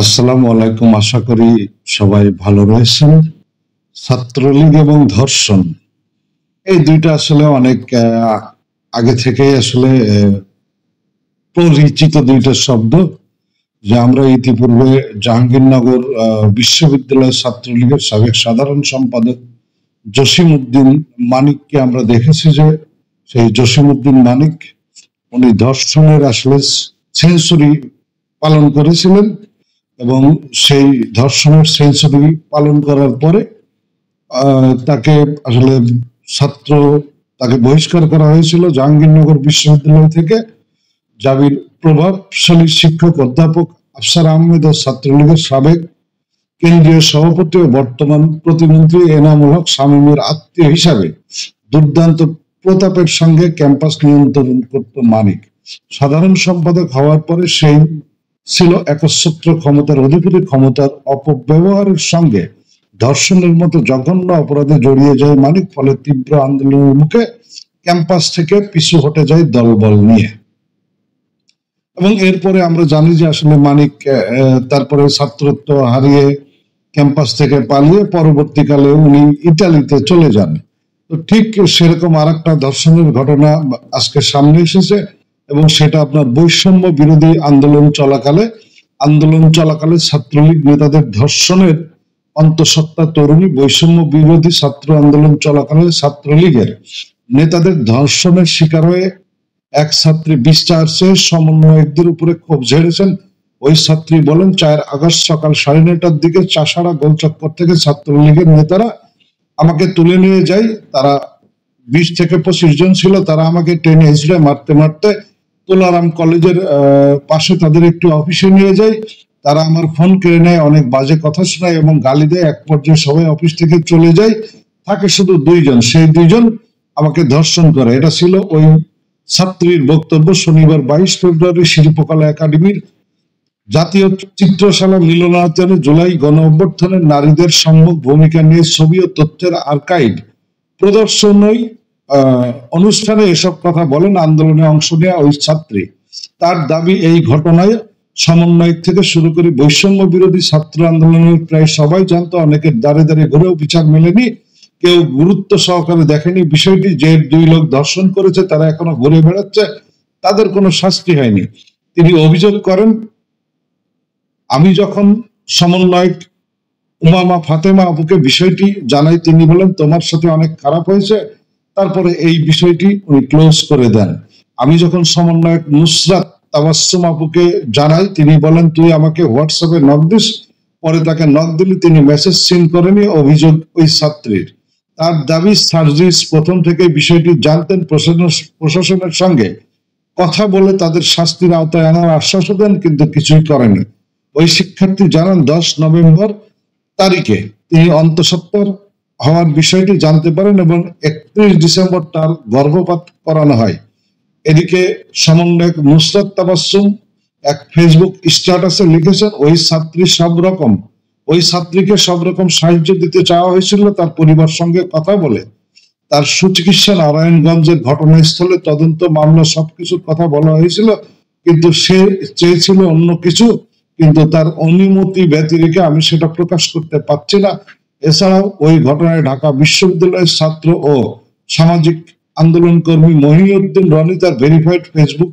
আসসালামু আলাইকুম। আশা করি সবাই ভালো রয়েছেন। ছাত্রলীগ এবং ধর্ষণ এই দুইটা আসলে অনেক আগে থেকেই আসলে পরিচিত দুইটা শব্দ, যে আমরা ইতিপূর্বে জাহাঙ্গীরনগর বিশ্ববিদ্যালয় ছাত্রলীগের সাবেক সাধারণ সম্পাদক জসিমউদ্দিন মানিককে আমরা দেখেছি যে সেই জসিমউদ্দিন মানিক উনি ধর্ষণের আসলে সেঞ্চুরি পালন করেছিলেন এবং সেই ধর্ষণের সেঞ্চুরি পালন করার পরে তাকে আসলে তাকে বহিষ্কার করা হয়েছিল জাহাঙ্গীরনগর বিশ্ববিদ্যালয় থেকে। জাবির প্রভাবশালী শিক্ষক অধ্যাপক আফসার আহমেদ ও ছাত্রলীগের সাবেক কেন্দ্রীয় সভাপতি ও বর্তমান প্রতিমন্ত্রী এনামুল হক শামীমের আত্মীয় হিসাবে দুর্দান্ত প্রতাপের সঙ্গে ক্যাম্পাস নিয়ন্ত্রণ করত মানিক। সাধারণ সম্পাদক হওয়ার পরে সেই ছিল একচ্ছত্র ক্ষমতার অধিপতি। ক্ষমতার অপব্যবহারের সঙ্গে ধর্ষণের মতো জঘন্য অপরাধে জড়িয়ে যায় মানিক। ফলে তীব্র আন্দোলনের মুখে ক্যাম্পাস থেকে পিছু হটে যায় দলবল নিয়ে। এবং এরপরে আমরা জানি যে আসলে মানিক তারপরে ছাত্রত্ব হারিয়ে ক্যাম্পাস থেকে পালিয়ে পরবর্তীকালে উনি ইতালিতে চলে যান। তো ঠিক সেরকম আর একটা ধর্ষণের ঘটনা আজকে সামনে এসেছে এবং সেটা আপনার বৈষম্য বিরোধী আন্দোলন চলাকালে ছাত্রলীগ নেতাদের ধর্ষণের অন্তঃসত্ত্বা তরুণী। বৈষম্য বিরোধী ছাত্র আন্দোলন চলাকালে ছাত্রলীগের নেতাদের ধর্ষণের শিকার হয়ে এক ছাত্রী বিচারছে সমন্বয়কদের উপরে ক্ষোভ ঝেড়েছেন। ওই ছাত্রী বলেন, 4 আগস্ট সকাল 9:30টার দিকে চাষাড়া গোলচক্কর থেকে ছাত্রলীগের নেতারা আমাকে তুলে নিয়ে যায়। তারা 20 থেকে 25 জন ছিল। তারা আমাকে টেনে হিঁচড়ে মারতে মারতে তোলারাম কলেজের পাশে তাদের একটি অফিসে নিয়ে যায়। তারা আমার ফোন কেড়ে নেয়, অনেক বাজে কথা শোনায় এবং গালি দেয়। এক পর্যায়ে সবাই অফিস থেকে চলে যায়। থাকে শুধু 2 জন। সেই 2 জন আমাকে ধর্ষণ করে। এটা ছিল ওই ছাত্রীর বক্তব্য। শনিবার 22 ফেব্রুয়ারি শিল্পকলা একাডেমির জাতীয় চিত্রশালা মিলনায়তনে জুলাই গণ অভ্যুত্থানের নারীদের সম্মুখ ভূমিকা নিয়ে ছবি ও তথ্যের আর্কাইভ প্রদর্শনী অনুষ্ঠানে এসব কথা বলেন আন্দোলনে অংশ নেওয়া ওই ছাত্রী। তার দাবি, এই ঘটনায় সমন্বয়ক থেকে শুরু করে বৈষম্য বিরোধী ছাত্র আন্দোলনের প্রায় সবাই জানতো। অনেকের দাঁড়ে দাঁড়িয়ে ঘুরেও বিচার মেলেনি, কেউ গুরুত্ব সহকারে দেখেনি বিষয়টি। যে 2 লোক ধর্ষণ করেছে তারা এখনো ঘুরে বেড়াচ্ছে, তাদের কোনো শাস্তি হয়নি। তিনি অভিযোগ করেন, আমি যখন সমন্বয়ক উমামা ফাতেমা আপুকে বিষয়টি জানাই, তিনি বলেন তোমার সাথে অনেক খারাপ হয়েছে। তারপরে এই বিষয়টি উনি ক্লোজ করে দেন। আমি যখন সমন্বয়ক নুসরাত তাবাসসুম আপুকে জানাই, তিনি বলেন তুই আমাকে হোয়াটসঅ্যাপে নক দিস। পরে তাকে নক দিলে তিনি মেসেজ সিন করেনি। অভিযোগ ওই ছাত্রীর। তার দাবি, সার্জিস প্রথম থেকে বিষয়টি জানতেন, প্রশাসনের সঙ্গে কথা বলে তাদের শাস্তির আওতায় আনার আশ্বাস দেন, কিন্তু কিছুই করেনি। ওই শিক্ষার্থী জানান 10 নভেম্বর তারিখে তিনি অন্তঃসত্ত্বা হওয়ার বিষয়টি জানতে পারেন এবং 31 ডিসেম্বর তার গর্ভপাত করানো হয়। এদিকে সমন্বয়ক নুসরাত তাবাসসুম এক ফেসবুক স্ট্যাটাসে লিখেছেন, ওই ছাত্রীকে সব রকম সাহায্য দিতে চাওয়া হয়েছিল। তার পরিবার সঙ্গে কথা বলে তার সুচিকিৎসা নারায়ণগঞ্জের ঘটনাস্থলে তদন্ত মামলা সবকিছুর কথা বলা হয়েছিল, কিন্তু সে চেয়েছিল অন্য কিছু, কিন্তু তার অনুমতি ব্যতি রেখে আমি সেটা প্রকাশ করতে পারছি না। এছাড়াও ওই ঘটনায় ঢাকা বিশ্ববিদ্যালয়ের ছাত্র ও সামাজিক আন্দোলন কর্মী মহিউদ্দিন রনি তার ভেরিফাইড ফেসবুক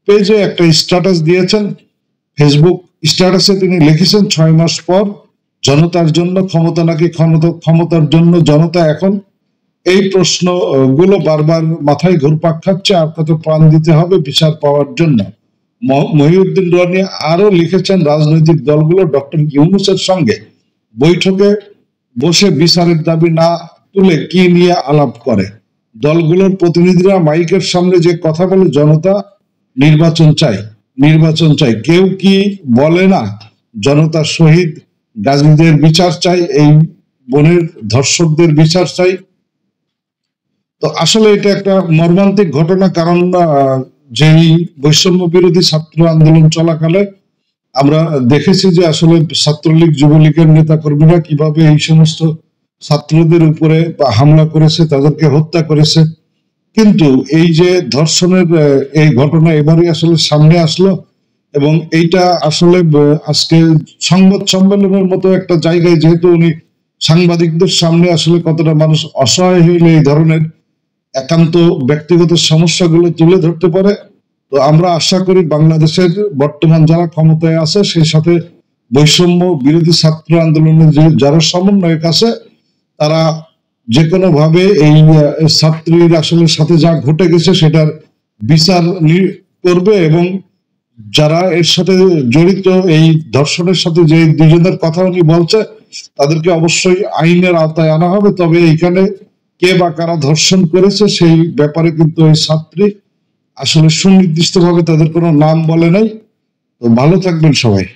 পেজে একটা স্ট্যাটাস দিয়েছেন। ফেসবুক স্ট্যাটাসে তিনি লিখেছেন, 6 মাস পর জনতার জন্য ক্ষমতা নাকি ক্ষমতার জন্য জনতা। এখন এই প্রশ্নগুলো বারবার মাথায় ঘুরপাক খাচ্ছে। আর কত প্রাণ দিতে হবে বিচার পাওয়ার জন্য। মহিউদ্দিন রনি আরো লিখেছেন, রাজনৈতিক দলগুলো ডক্টর ইউনূসের সঙ্গে বৈঠকে বসে বিচারের দাবি না তুলে কি নিয়ে আলাপ করে। দলগুলোর প্রতিনিধিরা মাইকের সামনে যে কথা বলে, জনতা নির্বাচন চাই। কেউ কি বলে না জনতা শহীদ গাজীদের বিচার চাই, এই বোনের ধর্ষকদের বিচার চাই। তো আসলে এটা একটা মর্মান্তিক ঘটনা। কারণ যেই বৈষম্য বিরোধী ছাত্র আন্দোলন চলাকালে আমরা দেখেছি যে আসলে ছাত্রলীগ যুবলীগের নেতা কর্মীরা কিভাবে এই সমস্ত ছাত্রদের উপরে হামলা করেছে, তাদেরকে হত্যা করেছে। কিন্তু এই যে ধর্ষণের এই ঘটনা এবারে আসলে সামনে আসলো, এবং এইটা আসলে আজকে সংবাদ সম্মেলনের মতো একটা জায়গায় যেহেতু উনি সাংবাদিকদের সামনে আসলে কতটা মানুষ অসহায় হইলে এই ধরনের একান্ত ব্যক্তিগত সমস্যাগুলো তুলে ধরতে পারে। তো আমরা আশা করি বাংলাদেশের বর্তমান যারা ক্ষমতায় আছে সেই সাথে বৈষম্য বিরোধী ছাত্র আন্দোলনের যারা সমন্বয়ক আছে তারা যে কোনো ভাবে এই ছাত্রীর আসলে সাথে যা ঘটে গেছে সেটার বিচার করবে এবং যারা এর সাথে জড়িত এই ধর্ষণের সাথে যে দুজনের কথা উনি বলছে তাদেরকে অবশ্যই আইনের আওতায় আনা হবে। তবে এখানে কে বা কারা ধর্ষণ করেছে সেই ব্যাপারে কিন্তু ওই ছাত্রী আসলে সুনির্দিষ্ট ভাবে তাদের কোনো নাম বলে নাই। তো ভালো থাকবেন সবাই।